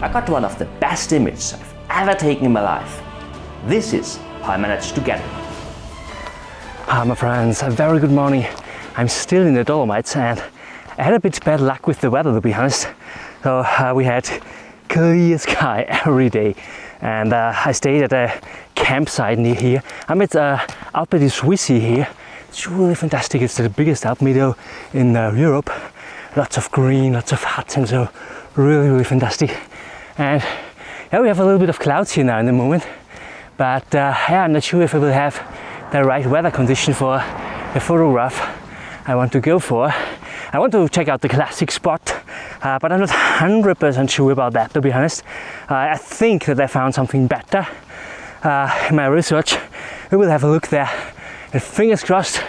I got one of the best images I've ever taken in my life. This is how I managed to get it. Hi my friends, a very good morning. I'm still in the Dolomites and I had a bit bad luck with the weather, to be honest. So we had clear sky every day, and I stayed at a campsite near here. I'm at Alpe di Siusi here. It's really fantastic. It's the biggest Alp meadow in Europe. Lots of green, lots of huts, and so really fantastic. And yeah, we have a little bit of clouds here now in the moment, but yeah, I'm not sure if I will have the right weather condition for the photograph I want to go for. I want to check out the classic spot, but I'm not 100% sure about that, to be honest. I think that I found something better in my research. We will have a look there, and fingers crossed,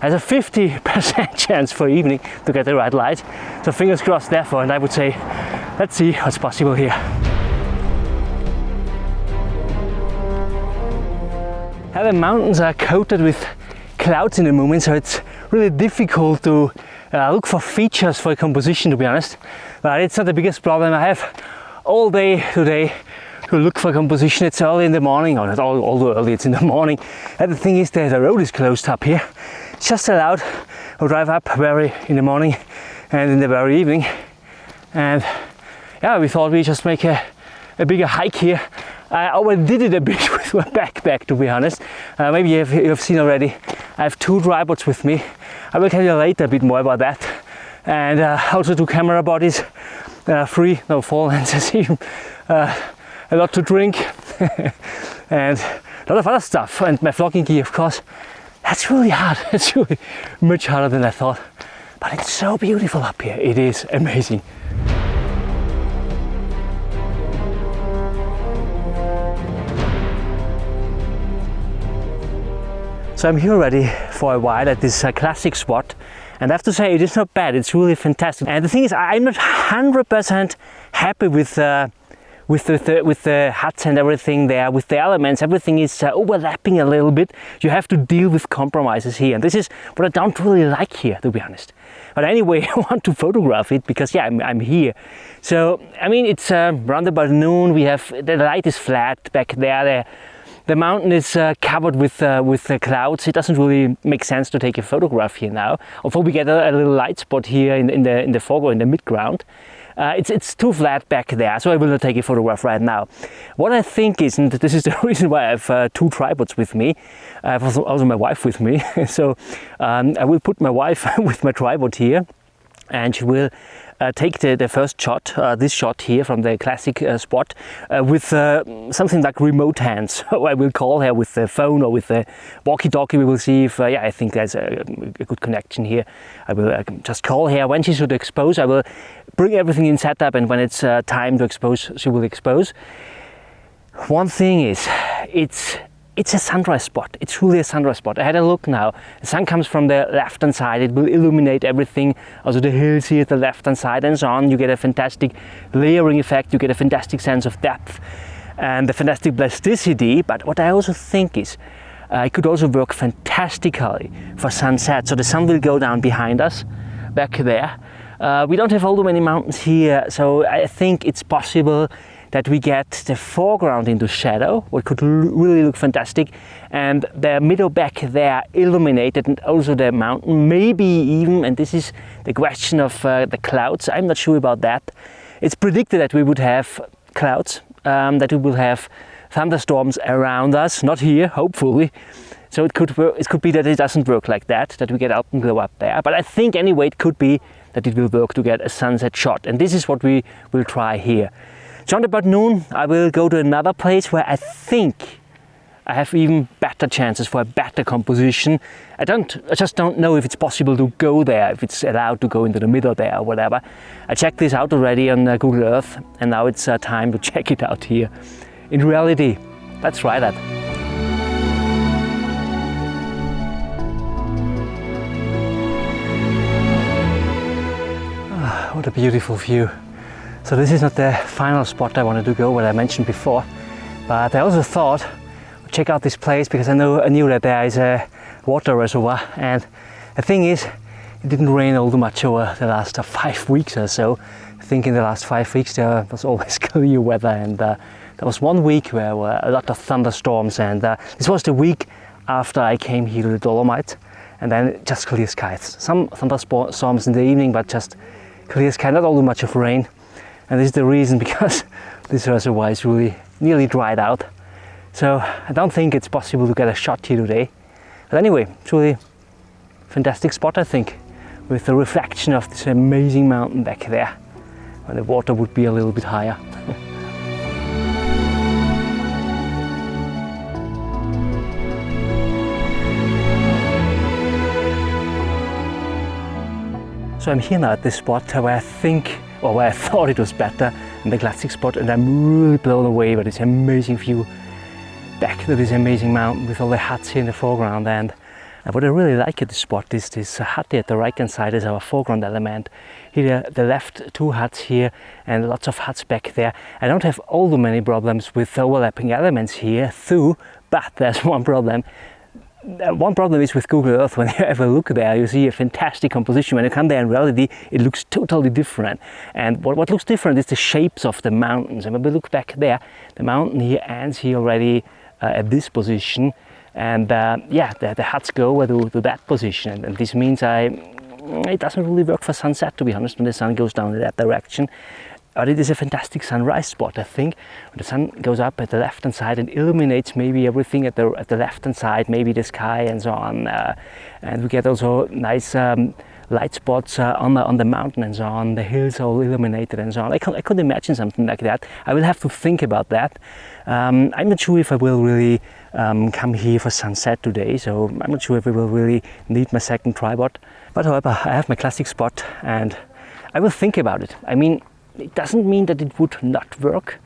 there's a 50% chance for evening to get the right light. So fingers crossed therefore, and I would say, let's see what's possible here. The mountains are coated with clouds in the moment, so it's really difficult to look for features for composition, to be honest. But it's not the biggest problem. I have all day today to look for composition. It's early in the morning, or not although early, it's in the morning. And the thing is that the road is closed up here. It's just allowed to drive up very in the morning and in the very evening. And yeah, we thought we'd just make a bigger hike here. I already did it a bit with my backpack, to be honest. Maybe you've seen already, I have 2 tripods with me. I will tell you later a bit more about that. And also 2 camera bodies, 4 lenses even, a lot to drink, and a lot of other stuff. And my vlogging gear, of course. That's really hard. It's really much harder than I thought. But it's so beautiful up here. It is amazing. So I'm here already for a while at this classic spot, and I have to say it is not bad. It's really fantastic. And the thing is, I'm not 100% happy with the huts and everything there, with the elements. Everything is overlapping a little bit. You have to deal with compromises here, and this is what I don't really like here, to be honest. But anyway, I want to photograph it because yeah, I'm here. So I mean, it's around about noon. We have the light is flat back there. The mountain is covered with the clouds. It doesn't really make sense to take a photograph here now. Although we get a little light spot here in the foreground, in the midground. It's too flat back there, so I will not take a photograph right now. What I think is, and this is the reason why I have 2 tripods with me. I have also my wife with me. So I will put my wife with my tripod here, and she will take the first shot, this shot here from the classic spot, with something like remote hands. So I will call her with the phone or with the walkie-talkie. We will see if, yeah, I think there's a good connection here. I will just call her when she should expose. I will bring everything in setup, and when it's time to expose, she will expose. One thing is, it's a sunrise spot. It's really a sunrise spot. I had a look now. The sun comes from the left-hand side. It will illuminate everything. Also the hills here at the left-hand side and so on. You get a fantastic layering effect. You get a fantastic sense of depth and the fantastic plasticity. But what I also think is, it could also work fantastically for sunset. So the sun will go down behind us, back there. We don't have all too many mountains here, so I think it's possible that we get the foreground into shadow, what could really look fantastic, and the middle back there illuminated, and also the mountain, maybe even, and this is the question of the clouds, I'm not sure about that. It's predicted that we would have clouds, that we will have thunderstorms around us, not here, hopefully. So it could be that it doesn't work like that, that we get alpenglow up there. But I think anyway it could be that it will work to get a sunset shot, and this is what we will try here. So around about noon, I will go to another place where I think I have even better chances for a better composition. I just don't know if it's possible to go there, if it's allowed to go into the middle there or whatever. I checked this out already on Google Earth, and now it's time to check it out here. In reality, let's try that. What a beautiful view. So this is not the final spot I wanted to go, what I mentioned before, but I also thought I'd check out this place because I knew that there is a water reservoir, and the thing is, it didn't rain all too much over the last 5 weeks or so. I think in the last 5 weeks there was always clear weather, and there was 1 week where there were a lot of thunderstorms, and this was the week after I came here to the Dolomites, and then just clear skies. Some thunderstorms in the evening, but just clear sky, not all too much of rain. And this is the reason, because this reservoir is really nearly dried out. So I don't think it's possible to get a shot here today. But anyway, it's really fantastic spot, I think, with the reflection of this amazing mountain back there, when the water would be a little bit higher. So I'm here now at this spot where I think, or where I thought it was better than the classic spot, and I'm really blown away by this amazing view back to this amazing mountain with all the huts here in the foreground. And what I really like at this spot is this hut here at the right hand side is our foreground element. Here the left 2 huts here and lots of huts back there. I don't have all too many problems with overlapping elements here too, but there's one problem. One problem is with Google Earth. When you ever look there, you see a fantastic composition. When you come there in reality, it looks totally different. And what looks different is the shapes of the mountains. And when we look back there, the mountain here ends here already at this position. And yeah, the huts go to that position. And this means it doesn't really work for sunset, to be honest, when the sun goes down in that direction. But it is a fantastic sunrise spot, I think. When the sun goes up at the left-hand side and illuminates maybe everything at the left-hand side, maybe the sky and so on. And we get also nice light spots on the mountain and so on. The hills all illuminated and so on. I could imagine something like that. I will have to think about that. I'm not sure if I will really come here for sunset today, so I'm not sure if I will really need my second tripod. But however, I have my classic spot and I will think about it. I mean, it doesn't mean that it would not work.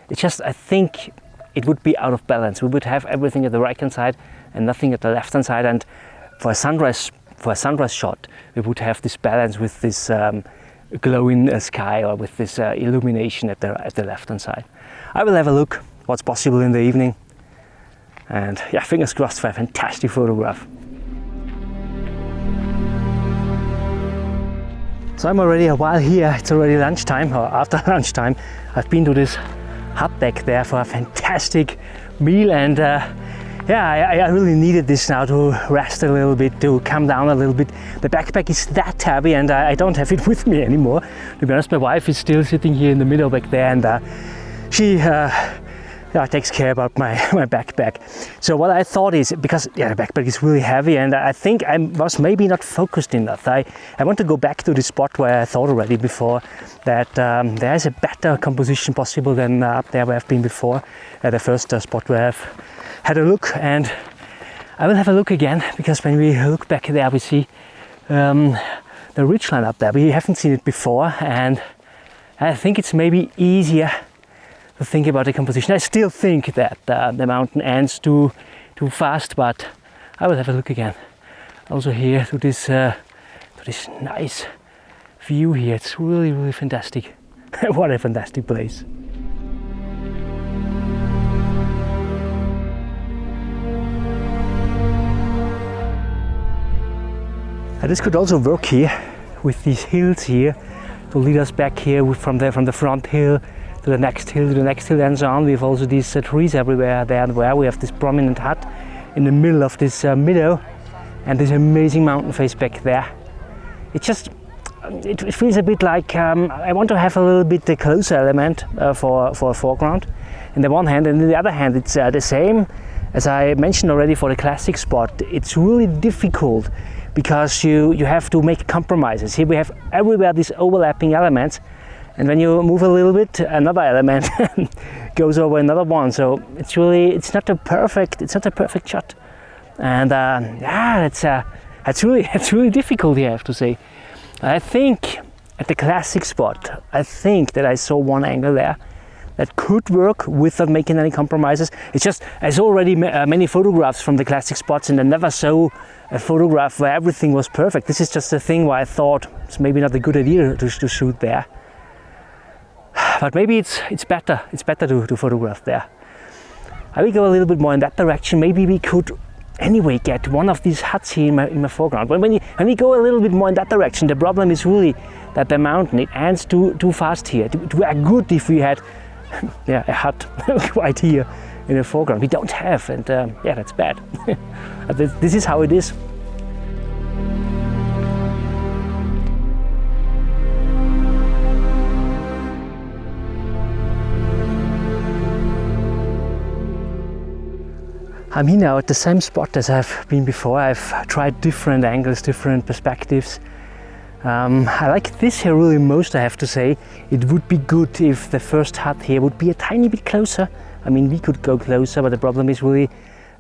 It's just, I think it would be out of balance. We would have everything at the right hand side and nothing at the left hand side. And for a sunrise shot, we would have this balance with this glowing sky, or with this illumination at the left hand side. I will have a look what's possible in the evening. And yeah, fingers crossed for a fantastic photograph. So I'm already a while here. It's already lunchtime, or after lunchtime. I've been to this hut back there for a fantastic meal, and yeah, I really needed this now to rest a little bit, to calm down a little bit. The backpack is that heavy and I don't have it with me anymore. To be honest, my wife is still sitting here in the middle back there, and she takes care about my backpack. So what I thought is, because the backpack is really heavy, and I think I was maybe not focused enough. I want to go back to the spot where I thought already before that there is a better composition possible than up there where I've been before, at the first spot where I've had a look. And I will have a look again, because when we look back there we see the ridgeline up there. We haven't seen it before, and I think it's maybe easier to think about the composition. I still think that the mountain ends too fast, but I will have a look again. Also here to this nice view here. It's really, really fantastic. What a fantastic place. And this could also work here with these hills here to lead us back here from the front hill to the next hill, and so on. We have also these trees everywhere there and where. We have this prominent hut in the middle of this meadow, and this amazing mountain face back there. It feels a bit like I want to have a little bit the closer element for a foreground in the one hand, and on the other hand it's the same as I mentioned already for the classic spot. It's really difficult because you have to make compromises. Here we have everywhere these overlapping elements, and when you move a little bit, another element goes over another one. So it's not a perfect shot, and yeah, it's really difficult here, I have to say. I think at the classic spot, I think that I saw one angle there that could work without making any compromises. It's just, I saw already many photographs from the classic spots, and I never saw a photograph where everything was perfect. This is just a thing where I thought it's maybe not a good idea to shoot there. But maybe it's better to photograph there. I will go a little bit more in that direction. Maybe we could anyway get one of these huts here in my foreground. When we go a little bit more in that direction, the problem is really that the mountain, it ends too fast here. It would be good if we had a hut right here in the foreground. We don't have, and that's bad. This is how it is. I'm here now at the same spot as I've been before. I've tried different angles, different perspectives. I like this here really most, I have to say. It would be good if the first hut here would be a tiny bit closer. I mean, we could go closer, but the problem is really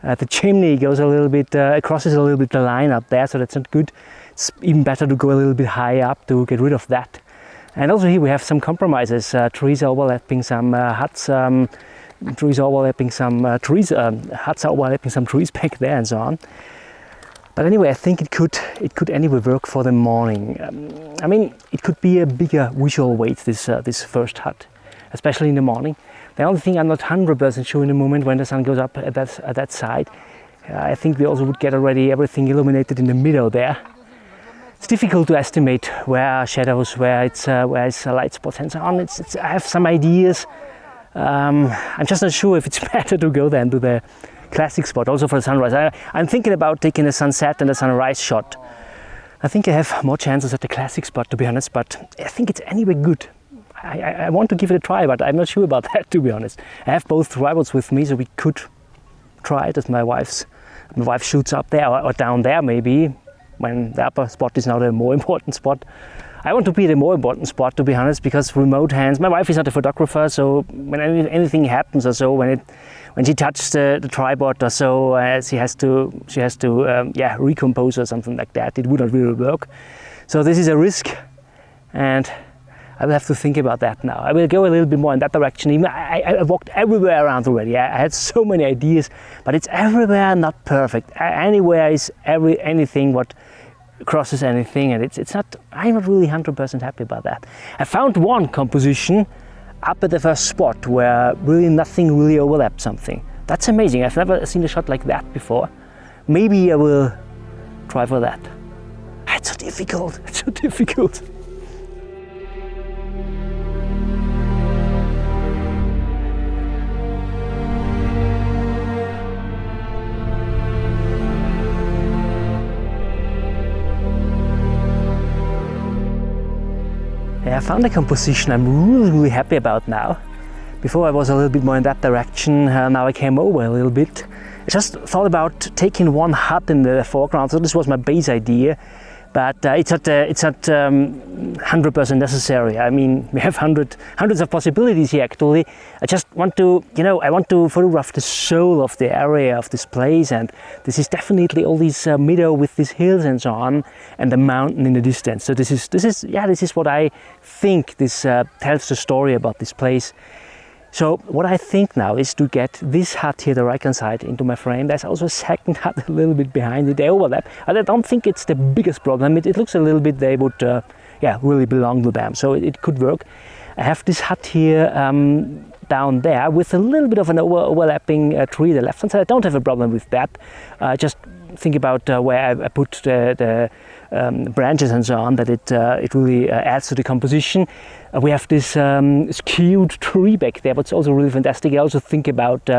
the chimney goes a little bit, crosses a little bit the line up there, so that's not good. It's even better to go a little bit higher up to get rid of that. And also here we have some compromises, trees overlapping some huts, trees overlapping some huts overlapping some trees back there and so on. But anyway, I think it could anyway work for the morning. I mean, it could be a bigger visual weight, this first hut, especially in the morning. The only thing I'm not 100% sure in the moment when the sun goes up at that side. I think we also would get already everything illuminated in the middle there. It's difficult to estimate where are shadows, where it's light spots and so on. I have some ideas. I'm just not sure if it's better to go then to the classic spot, also for the sunrise. I'm thinking about taking a sunset and a sunrise shot. I think I have more chances at the classic spot, to be honest, but I think it's anyway good. I want to give it a try, but I'm not sure about that, to be honest. I have both tripods with me, so we could try it as my wife shoots up there or down there maybe, when the upper spot is now the more important spot. I want to be the more important spot, to be honest, because remote hands. My wife is not a photographer, so when anything happens or so, when she touches the tripod or so, she has to recompose or something like that. It would not really work. So this is a risk, and I will have to think about that now. I will go a little bit more in that direction. Even I walked everywhere around already. I had so many ideas, but it's everywhere not perfect. Anywhere is anything what crosses anything, and it's not. I'm not really 100% happy about that. I found one composition up at the first spot where really nothing really overlapped something. That's amazing. I've never seen a shot like that before. Maybe I will try for that. It's so difficult. It's so difficult. I found a composition I'm really happy about now. Before I was a little bit more in that direction, now I came over a little bit. I just thought about taking one hut in the foreground, so this was my base idea, but it's not 100% necessary. I mean, we have hundreds of possibilities here actually. I just want to, I want to photograph the soul of the area of this place, and this is definitely all these meadow with these hills and so on, and the mountain in the distance. So this is what I think this tells the story about this place. So what I think now is to get this hut here, the right-hand side, into my frame. There's also a second hut a little bit behind it. They overlap. I don't think it's the biggest problem. It looks a little bit they would really belong to them. So it could work. I have this hut here down there with a little bit of an overlapping tree, the left-hand side. I don't have a problem with that. Just think about where I put the branches and so on, that it really adds to the composition. We have this skewed tree back there, but it's also really fantastic. I also think about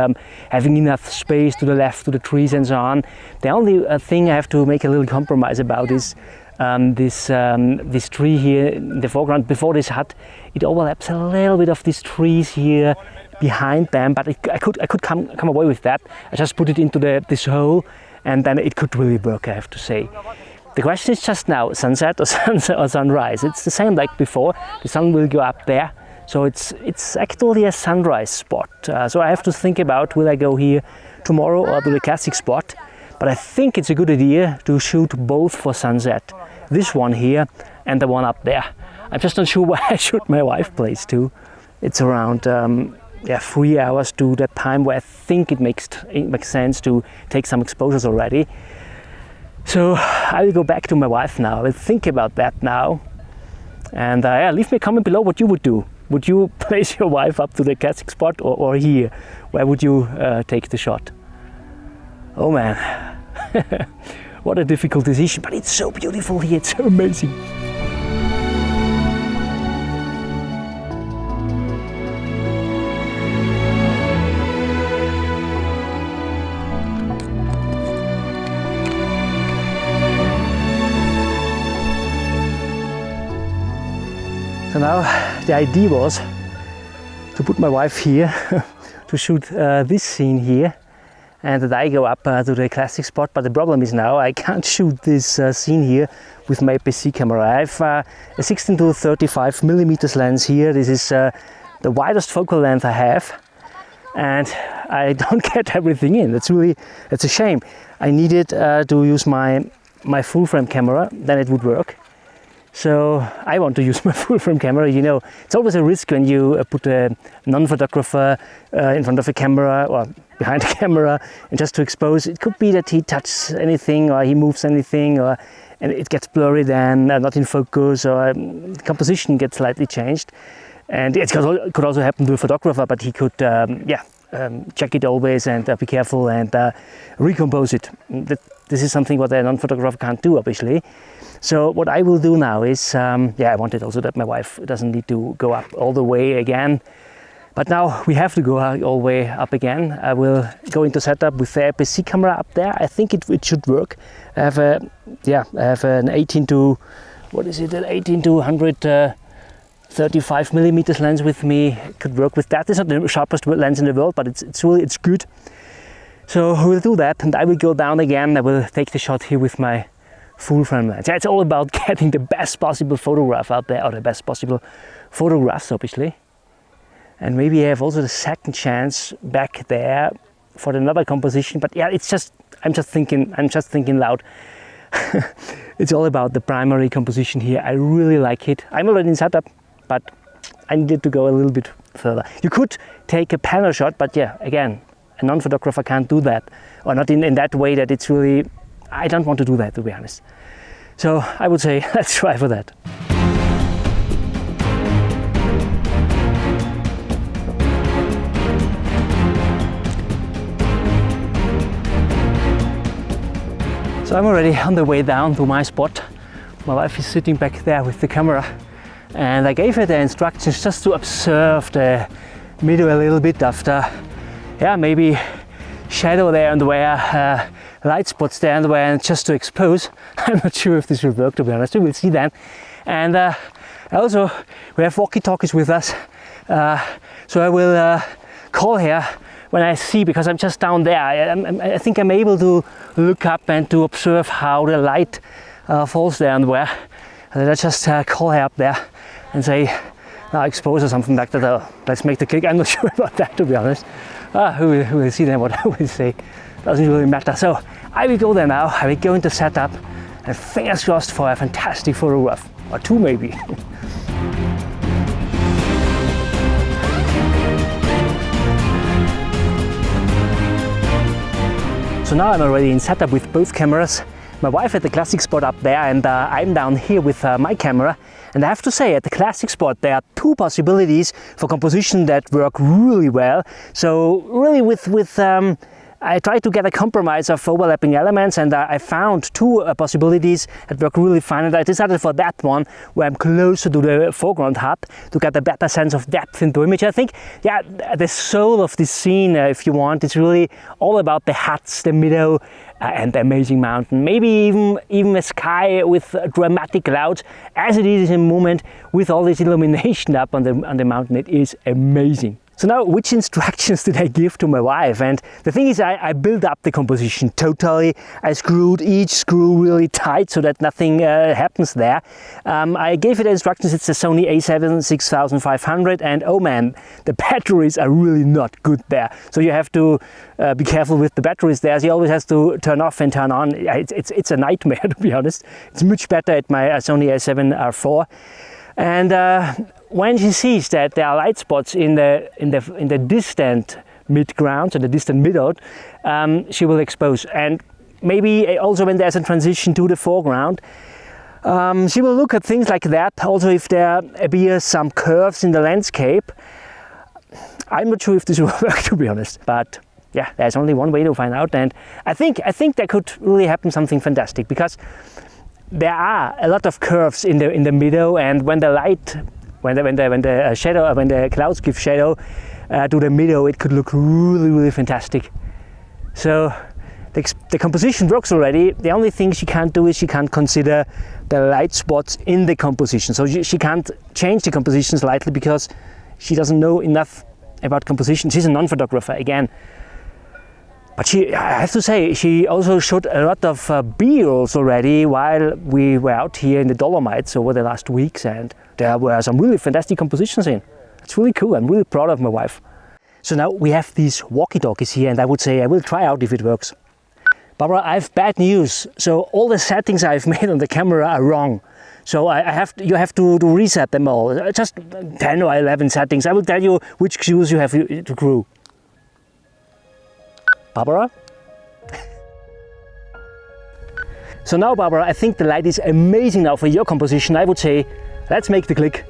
having enough space to the left to the trees and so on. The only thing I have to make a little compromise about is this tree here in the foreground before this hut. It overlaps a little bit of these trees here behind them, but I could come away with that. I just put it into this hole, and then it could really work, I have to say. The question is just now, sunset or sunrise. It's the same like before. The sun will go up there, so it's actually a sunrise spot. So I have to think about, will I go here tomorrow or to the classic spot? But I think it's a good idea to shoot both for sunset. This one here and the one up there. I'm just not sure where I shoot my wife place to. It's around 3 hours to that time where I think it makes sense to take some exposures already. So I will go back to my wife now. I will think about that now. And leave me a comment below what you would do. Would you place your wife up to the classic spot or here? Where would you take the shot? Oh man, What a difficult decision, but it's so beautiful here, it's so amazing. So now the idea was to put my wife here to shoot this scene here, and that I go up to the classic spot. But the problem is now I can't shoot this scene here with my PC camera. I have a 16 to 35 millimeters lens here. This is the widest focal length I have, and I don't get everything in. It's a shame. I needed to use my full frame camera, then it would work. So I want to use my full frame camera. You know, it's always a risk when you put a non-photographer in front of a camera or behind a camera and just to expose. It could be that he touches anything or he moves anything, and it gets blurry then, not in focus, or the composition gets slightly changed. And it could also happen to a photographer, but he could check it always and be careful and recompose it. This is something what a non-photographer can't do, obviously. So what I will do now is, I wanted also that my wife doesn't need to go up all the way again. But now we have to go all the way up again. I will go into setup with the PC camera up there. I think it should work. I have an 18 to 135 millimeters lens with me. It could work with that. It's not the sharpest lens in the world, but it's good. So we'll do that, and I will go down again. I will take the shot here with my full frame lens. Yeah, it's all about getting the best possible photograph out there, or the best possible photographs, obviously. And maybe I have also the second chance back there for another composition. But yeah, I'm just thinking loud. It's all about the primary composition here. I really like it. I'm already in setup, but I needed to go a little bit further. You could take a panel shot, but yeah, again, a non-photographer can't do that, or not in that way that it's really. I don't want to do that, to be honest. So I would say let's try for that. So I'm already on the way down to my spot. My wife is sitting back there with the camera, and I gave her the instructions just to observe the meadow a little bit after, maybe shadow there and where, light spots there and where, and just to expose. I'm not sure if this will work, to be honest. We will see then. And also we have walkie-talkies with us, so I will call her when I see, because I'm just down there. I think I'm able to look up and to observe how the light falls there and where. And I just call her up there and say, expose or something like that. Let's make the click. I'm not sure about that, to be honest. Who will see then what I will say. Doesn't really matter. So I will go there now. I will go into setup, and fingers crossed for a fantastic photograph, or two maybe. So now I'm already in setup with both cameras. My wife at the classic spot up there, and I'm down here with my camera. And I have to say, at the classic spot there are two possibilities for composition that work really well. So really I tried to get a compromise of overlapping elements, and I found two possibilities that work really fine. And I decided for that one, where I'm closer to the foreground hut, to get a better sense of depth into image. I think, the soul of this scene, if you want, is really all about the huts, the meadow, and the amazing mountain. Maybe even a sky with dramatic clouds, as it is in a moment, with all this illumination up on the mountain. It is amazing. So now, which instructions did I give to my wife? And the thing is, I built up the composition totally. I screwed each screw really tight so that nothing happens there. I gave it the instructions. It's a Sony A7 6500, and oh man, the batteries are really not good there. So you have to be careful with the batteries there. She always has to turn off and turn on. It's a nightmare, to be honest. It's much better at my Sony A7 IV. And when she sees that there are light spots in the distant midground, and the distant middle, she will expose. And maybe also when there's a transition to the foreground, she will look at things like that. Also, if there appears some curves in the landscape, I'm not sure if this will work, to be honest. But yeah, there's only one way to find out, and I think there could really happen something fantastic, because there are a lot of curves in the middle, and when the light, when the clouds give shadow to the middle, it could look really fantastic. So the composition works already. The only thing she can't do is she can't consider the light spots in the composition. So she can't change the composition slightly because she doesn't know enough about composition. She's a non-photographer again. But I have to say, she also shot a lot of B-rolls already while we were out here in the Dolomites over the last weeks, and there were some really fantastic compositions in. It's really cool. I'm really proud of my wife. So now we have these walkie-talkies here, and I would say I will try out if it works. Barbara, I have bad news. So all the settings I've made on the camera are wrong. So you have to reset them all. Just 10 or 11 settings. I will tell you which cues you have to crew. Barbara? So now, Barbara, I think the light is amazing now for your composition. I would say, let's make the click.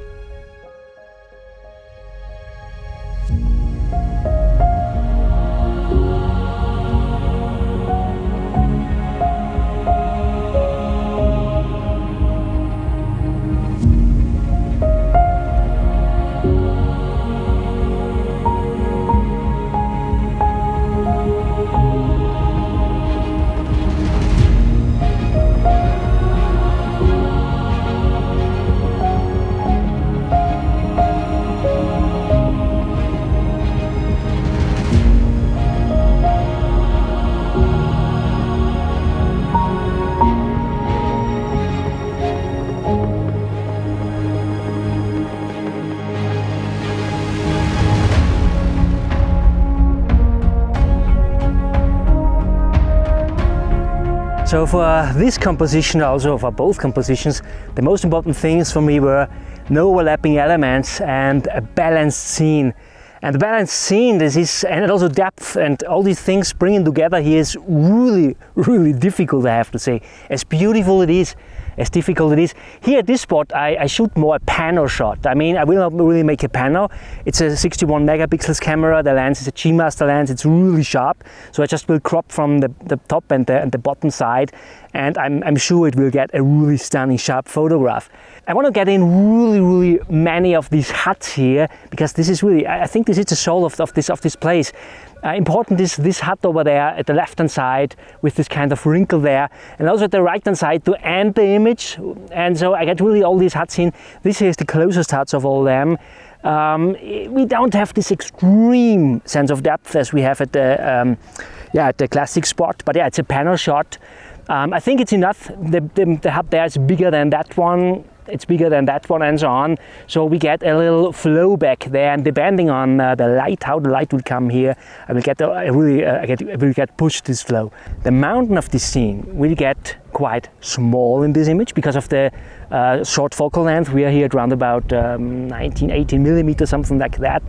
So for this composition, also for both compositions, the most important things for me were no overlapping elements and a balanced scene. And the balanced scene, and also depth and all these things bringing together here is really difficult, I have to say. As beautiful it is, as difficult it is. Here at this spot, I shoot more a pano shot. I mean, I will not really make a pano. It's a 61 megapixels camera. The lens is a G Master lens. It's really sharp. So I just will crop from the top and the bottom side, and I'm sure it will get a really stunning, sharp photograph. I want to get in really many of these huts here, because this is really, I think this is the soul of this place. Important is this hut over there at the left hand side with this kind of wrinkle there, and also at the right hand side to end the image. And so I get really all these huts in. This is the closest huts of all them. We don't have this extreme sense of depth as we have at the classic spot, but yeah, it's a panel shot. I think it's enough. The hut there is bigger than that one. It's bigger than that one, and so on. So we get a little flow back there, and depending on the light, how the light will come here, I will get pushed this flow. The mountain of this scene will get quite small in this image because of the short focal length. We are here at around about 18 millimeters, something like that.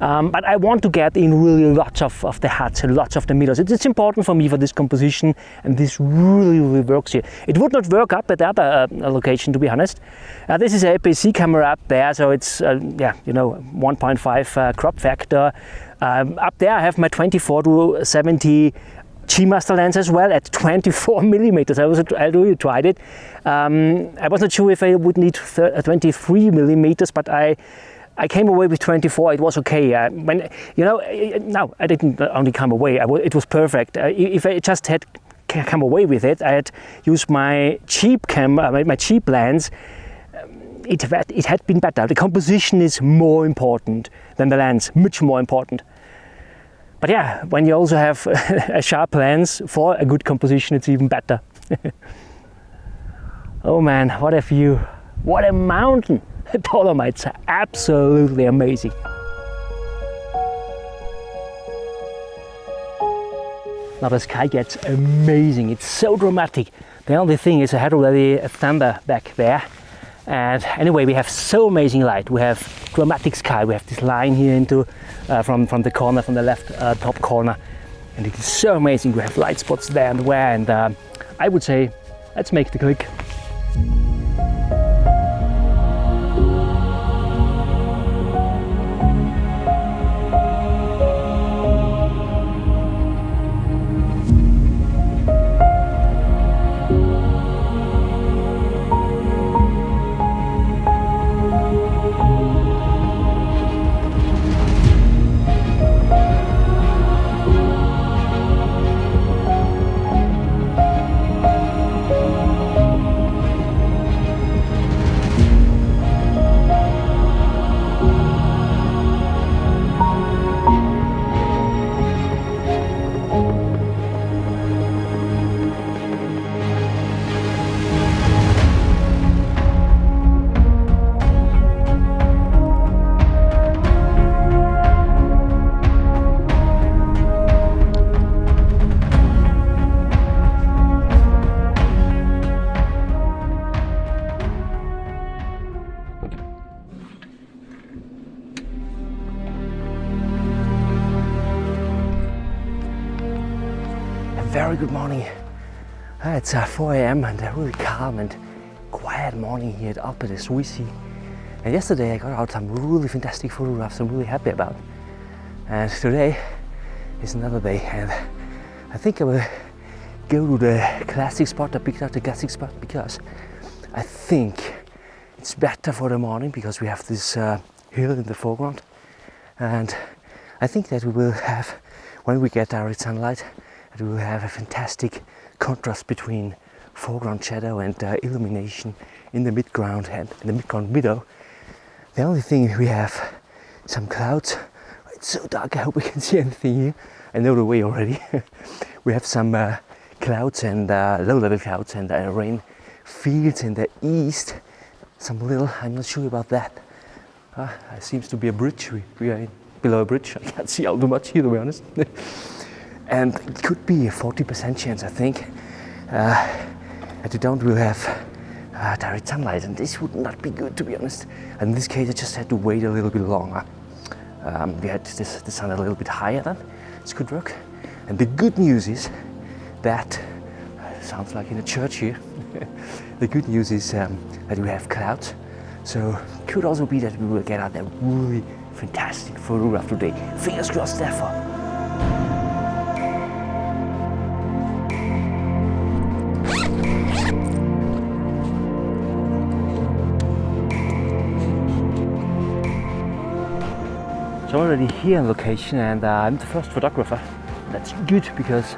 But I want to get in really lots of the huts and lots of the middles. It's important for me for this composition, and this really works here. It would not work up at the other location, to be honest. This is a APC camera up there, so it's 1.5 crop factor. Up there I have my 24 to 70 G Master lens as well at 24 millimeters. I really tried it. I wasn't sure if I would need 23 millimeters, but I came away with 24. It was okay. No, I didn't only come away. It was perfect. If I just had come away with it, I had used my cheap my cheap lens. It had been better. The composition is more important than the lens, much more important. But yeah, when you also have a sharp lens for a good composition, it's even better. Oh man, what a view. What a mountain. The Dolomites are absolutely amazing. Now the sky gets amazing. It's so dramatic. The only thing is I had already a thunder back there. And anyway, we have so amazing light. We have dramatic sky. We have this line here into from the corner, from the left top corner, and it is so amazing. We have light spots there and where, and I would say, let's make the click. very good morning. It's 4 a.m. and a really calm and quiet morning here at Alpe di Siusi. And yesterday I got out some really fantastic photographs I'm really happy about. And today is another day, and I think I will go to the classic spot. I picked out the classic spot because I think it's better for the morning because we have this hill in the foreground, and I think that we will have, when we get direct sunlight, that we will have a fantastic contrast between foreground shadow and illumination in the midground and in the midground meadow. The only thing, we have some clouds. It's so dark, I hope we can see anything here. I know the way already. We have some clouds and low-level clouds and rain fields in the east. Some little, I'm not sure about that. It seems to be a bridge. We are below a bridge. I can't see all too much here, to be honest. And it could be a 40% chance, I think, that we don't will have direct sunlight, and this would not be good, to be honest. And in this case, I just had to wait a little bit longer. We had the sun a little bit higher then. This could work. And the good news is that, sounds like in a church here, the good news is that we have clouds. So it could also be that we will get out a really fantastic photograph today. Fingers crossed, therefore. So I'm already here on location, and I'm the first photographer. That's good because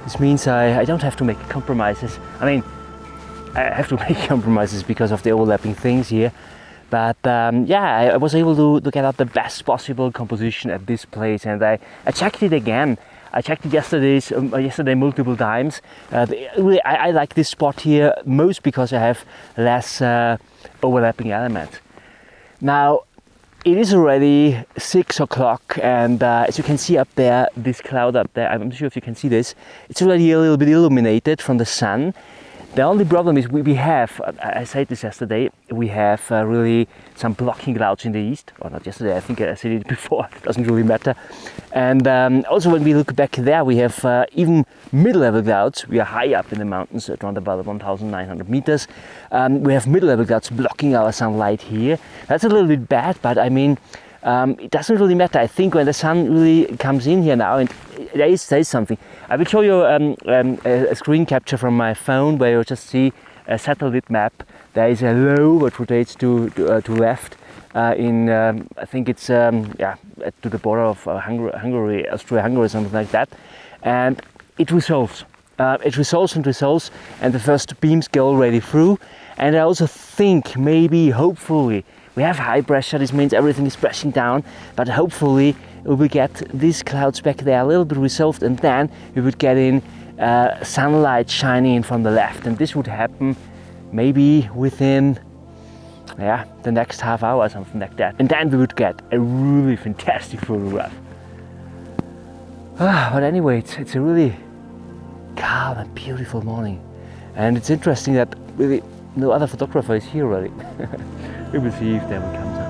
this means I don't have to make compromises. I mean, I have to make compromises because of the overlapping things here. But yeah, I was able to get out the best possible composition at this place, and I checked it again. I checked it yesterday multiple times. Really, I like this spot here most because I have less overlapping elements. Now, it is already 6 o'clock, and as you can see up there, this cloud up there, I'm not sure if you can see this, it's already a little bit illuminated from the sun. The only problem is we have, I said this yesterday, we have really some blocking clouds in the east, or not yesterday, I think I said it before, it doesn't really matter. And also when we look back there, we have even mid-level clouds. We are high up in the mountains at around about 1,900 meters. We have mid-level clouds blocking our sunlight here. That's a little bit bad, but I mean, it doesn't really matter. I think when the sun really comes in here now, and there is something. I will show you a screen capture from my phone where you just see a satellite map. There is a low that rotates to left in I think it's to the border of Hungary, Austria-Hungary, something like that, and it resolves. It resolves, and the first beams go already through. And I also think maybe, hopefully, we have high pressure. This means everything is pressing down, but hopefully we will get these clouds back there a little bit resolved, and then we would get in sunlight shining in from the left, and this would happen maybe within the next half hour or something like that, and then we would get a really fantastic photograph. But anyway, it's a really calm and beautiful morning, and it's interesting that really no other photographer is here already. We will see if that one comes up.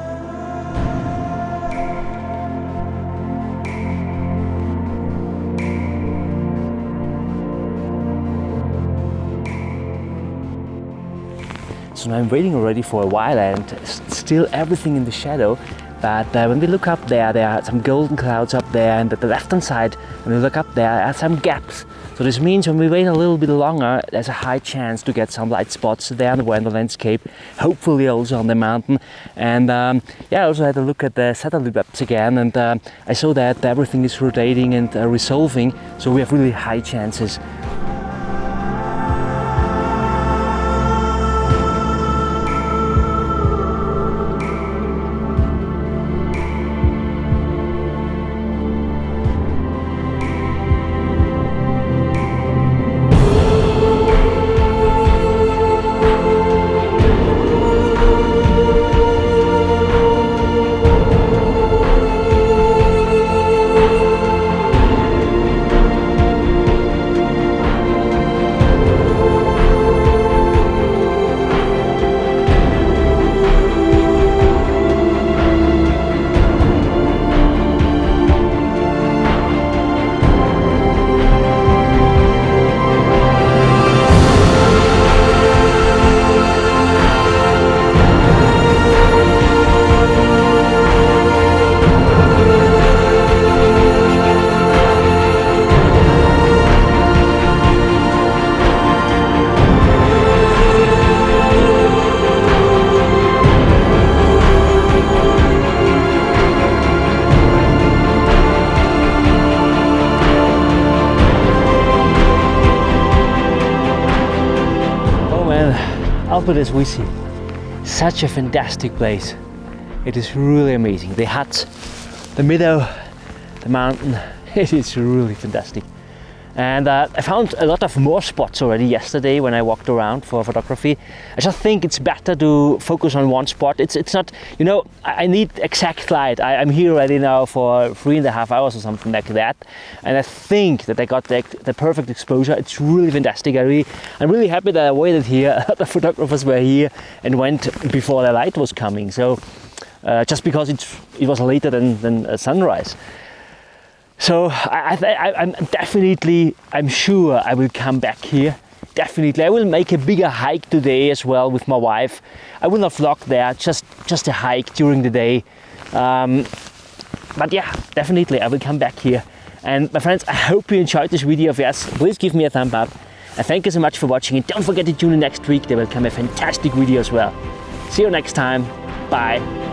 So now I'm waiting already for a while, and still everything in the shadow. But when we look up there are some golden clouds up there, and at the left hand side, when we look up there are some gaps. So this means when we wait a little bit longer, there's a high chance to get some light spots there in the landscape, hopefully also on the mountain. And I also had a look at the satellite maps again, and I saw that everything is rotating and resolving, so we have really high chances. Alpe di Siusi. Such a fantastic place. It is really amazing. The hut, the meadow, the mountain, it is really fantastic. And I found a lot of more spots already yesterday when I walked around for photography. I just think it's better to focus on one spot. It's not, you know, I need exact light. I'm here already now for 3.5 hours or something like that. And I think that I got the perfect exposure. It's really fantastic. I'm really happy that I waited here. The photographers were here and went before the light was coming. So just because it was later than sunrise. So I'm sure I will come back here. Definitely, I will make a bigger hike today as well with my wife. I will not vlog there, just a hike during the day. But yeah, definitely I will come back here. And my friends, I hope you enjoyed this video. If yes, please give me a thumb up. And thank you so much for watching. And don't forget to tune in next week. There will come a fantastic video as well. See you next time. Bye.